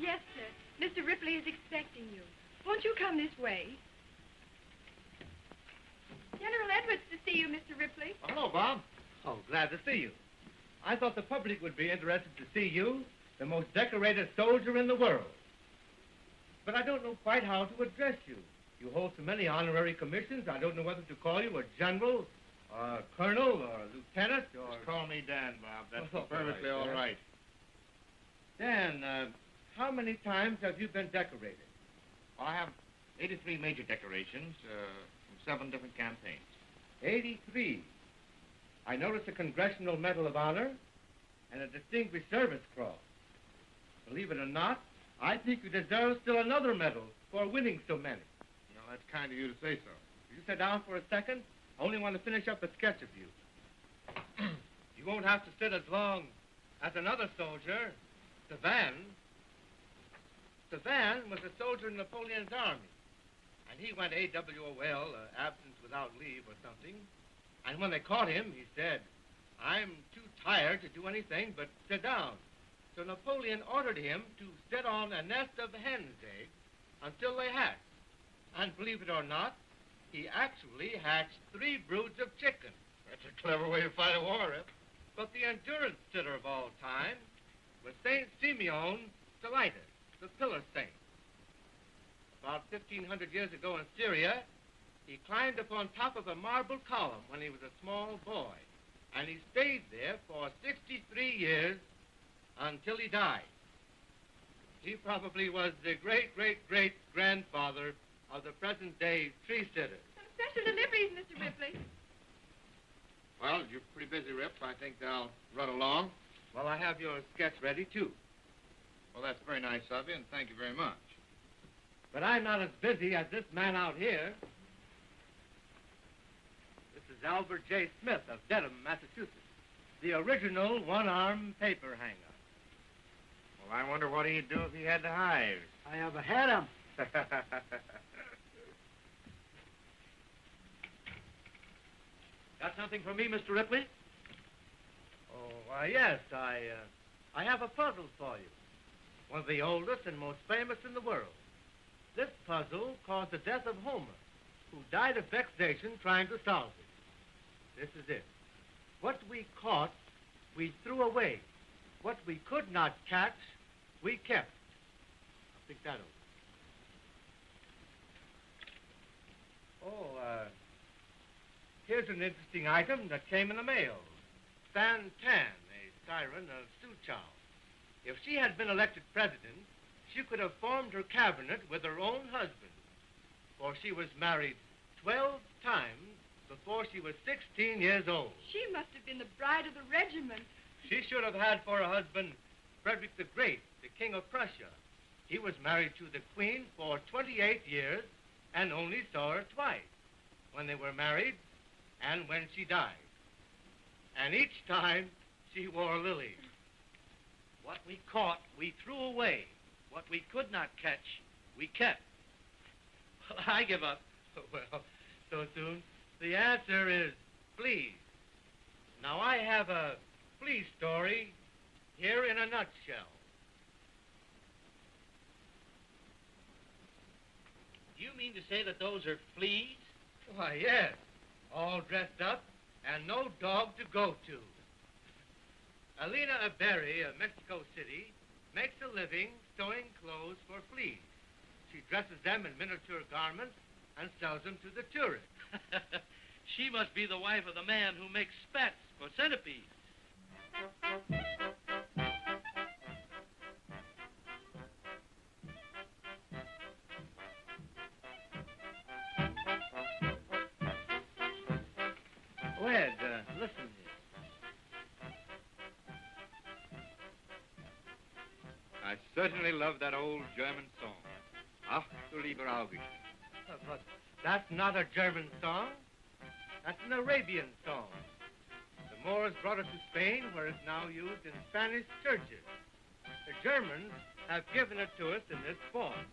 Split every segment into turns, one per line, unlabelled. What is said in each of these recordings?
Yes, sir. Mr. Ripley is expecting you. Won't you come this way? General Edwards to see you, Mr. Ripley.
Oh, hello, Bob. Oh, glad to see you. I thought the public would be interested to see you, the most decorated soldier in the world. But I don't know quite how to address you. You hold so many honorary commissions, I don't know whether to call you a general, or a colonel, or a lieutenant, or...
Just call me Dan, Bob. That's perfectly
all
all
right.
right.
Dan, how many times have you been decorated?
Well, I have 83 major decorations from 7 different campaigns.
83. I noticed a Congressional Medal of Honor and a Distinguished Service Cross. Believe it or not, I think you deserve still another medal for winning so many.
Well, that's kind of you to say so.
Will you sit down for a second? I only want to finish up a sketch of you. You won't have to sit as long as another soldier, Savan. Savan was a soldier in Napoleon's army. And he went AWOL, absence without leave or something. And when they caught him, he said, "I'm too tired to do anything but sit down." So Napoleon ordered him to sit on a nest of hen's eggs until they hatched. And believe it or not, he actually hatched 3 broods of chicken.
That's a clever way to fight a war, Rip.
But the endurance sitter of all time was Saint Simeon Stylites, the pillar saint. About 1,500 years ago in Syria, he climbed upon top of a marble column when he was a small boy. And he stayed there for 63 years until he died. He probably was the great-great-great-grandfather of the present-day tree sitters.
Some special deliveries, Mr. Ripley.
Well, you're pretty busy, Rip. I think I'll run along.
Well, I have your sketch ready, too.
Well, that's very nice of you, and thank you very much.
But I'm not as busy as this man out here. This is Albert J. Smith of Dedham, Massachusetts, the original one-arm paper hanger.
Well, I wonder what he'd do if he had the hives.
I ever had him.
Got something for me, Mr. Ripley? Oh, why, yes. I have a puzzle for you. One of the oldest and most famous in the world. This puzzle caused the death of Homer, who died of vexation trying to solve it. This is it. What we caught, we threw away. What we could not catch, we kept. I'll think that over. Oh, here's an interesting item that came in the mail. Fan Tan, a siren of Suchow. If she had been elected president, she could have formed her cabinet with her own husband, for she was married 12 times before she was 16 years old.
She must have been the bride of the regiment.
She should have had for a husband Frederick the Great, the King of Prussia. He was married to the Queen for 28 years and only saw her twice, when they were married and when she died. And each time, she wore lilies. What we caught, we threw away. What we could not catch, we kept. Well, I give up. Well, so soon. The answer is fleas. Now, I have a flea story here in a nutshell.
You mean to say that those are fleas?
Why, yes. All dressed up and no dog to go to. Alina Berry of Mexico City makes a living sewing clothes for fleas. She dresses them in miniature garments and sells them to the tourists.
She must be the wife of the man who makes spats for centipedes.
Go ahead, listen here.
I certainly love that old German song. Ach, du lieber August.
But that's not a German song. That's an Arabian song. The Moors brought it to Spain, where it's now used in Spanish churches. The Germans have given it to us in this form.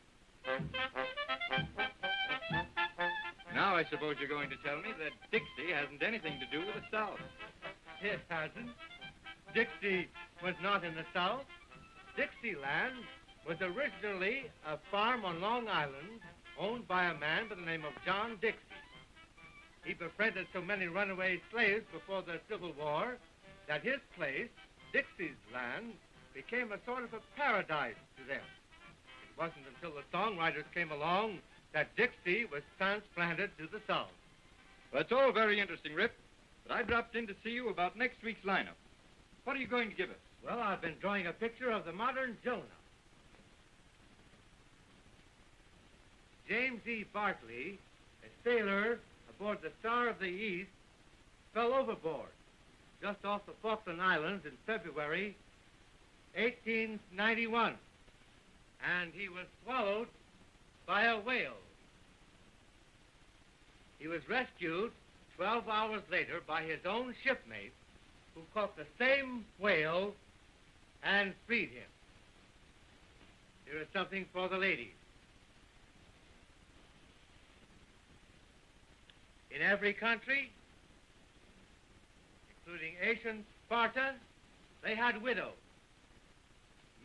Now I suppose you're going to tell me that Dixie hasn't anything to do with the South.
It hasn't. Dixie was not in the South. Dixieland was originally a farm on Long Island owned by a man by the name of John Dixie. He befriended so many runaway slaves before the Civil War that his place, Dixie's land, became a sort of a paradise to them. It wasn't until the songwriters came along that Dixie was transplanted to the South.
Well, it's all very interesting, Rip, but I dropped in to see you about next week's lineup. What are you going to give us?
Well, I've been drawing a picture of the modern Jonah. James E. Bartley, a sailor aboard the Star of the East, fell overboard just off the Falkland Islands in February 1891, and he was swallowed by a whale. He was rescued 12 hours later by his own shipmate, who caught the same whale and freed him. Here is something for the ladies. In every country, including ancient Sparta, they had widows.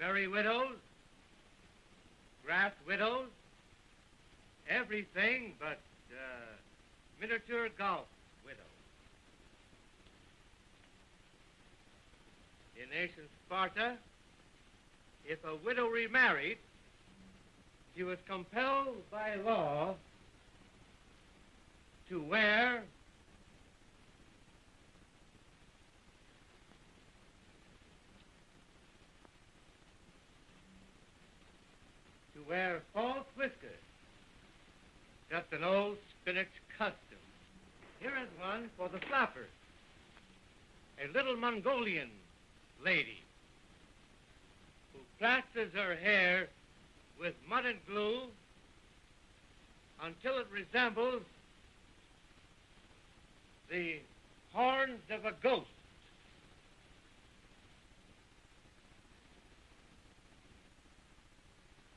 Merry widows, grass widows, everything but miniature golf widows. In ancient Sparta, if a widow remarried, she was compelled by law to wear false whiskers. Just an old spinach custom. Here is one for the flappers. A little Mongolian lady who plasters her hair with mud and glue until it resembles the horns of a ghost.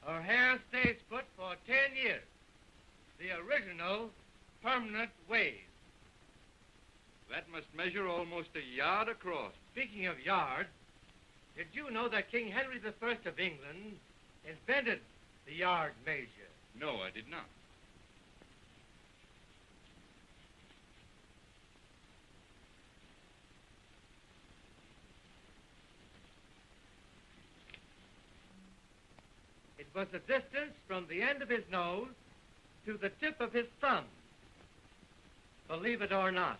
Her hair stays put for 10 years, the original permanent wave.
That must measure almost a yard across.
Speaking of yards, did you know that King Henry I of England invented the yard measure?
No, I did not.
It was the distance from the end of his nose to the tip of his thumb. Believe it or not.